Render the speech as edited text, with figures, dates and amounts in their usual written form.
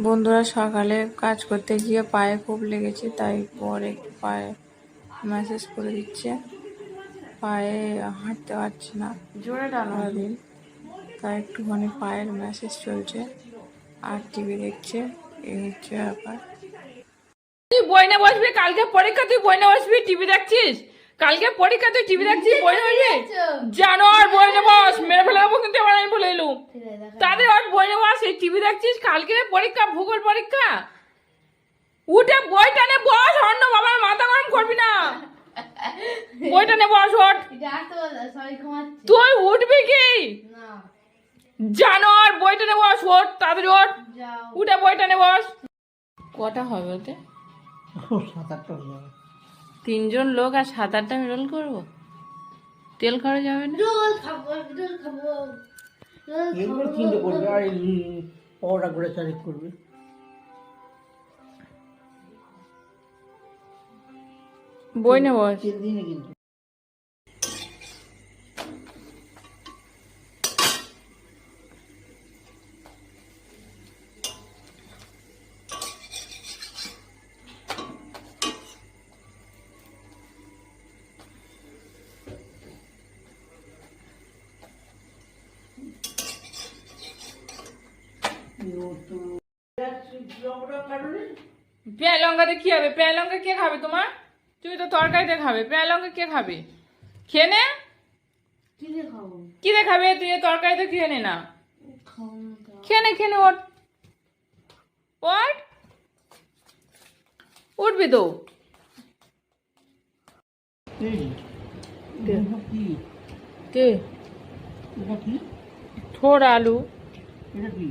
বন্ধুরা, সকালে কাজ করতে গিয়ে পায়ে খুব লেগেছে, তাই পরে পায়ে ম্যাসেজ করে দিচ্ছে। পায়ে হাঁটতে পারছি না জোরে সারাদিন, তাই একটুখানি পায়ের ম্যাসেজ চলছে আর টিভি দেখছে। এই হচ্ছে ব্যাপার। তুই বইনে বসবি, কালকে পরীক্ষা, তুই বইনে বসবি টিভি দেখছিস। কালকে পরীক্ষা, তুই টিভি দেখছিস, বইনে বসবি। জানোয়ার, বইনে বস, মেরে ফেলে দেবো কিন্তু এবার আমি বলে এলুম। তাদের আর বইনে বস, এই টিভি দেখছিস, কালকে পরীক্ষা, ভূগোল পরীক্ষা। উঠে বইটা নে বস, অন্য বাবার মাথা গরম করবি না। বইটা নে বস, ওঠ। তুই উঠবি কি? জানোয়ার, বইটা নে বস, ওঠ তাড়াতাড়ি, ওঠ। উঠে বইটা নে বস। কটা হবে ওতে? 7-8টা হয়ে যাবে। 3 জন লোক আর 7-8টা আমি রোল করবো? তেল খরচ যাবে না? এগুলো চিন্তা করবে আর পরোটা করে চারিক করবে। বই নে বস। তেল দিনে কিন্তু পেঁয়াজ লঙ্কাতে কি হবে? পেঁয়াজ লঙ্কা কে খাবে তোমার? তুই তো তরকারিতে খাবে, পেঁয়াজ লঙ্কা কে খাবে? খেয়ে নে। কি রে খাবে? তুই তরকারিতে খেয়ে নে না। খেয়ে নে, খেয়ে নে, ওঠ ওঠ। উঠবি তো। কি কে? এটা কি? থোড় আলু। এটা কি?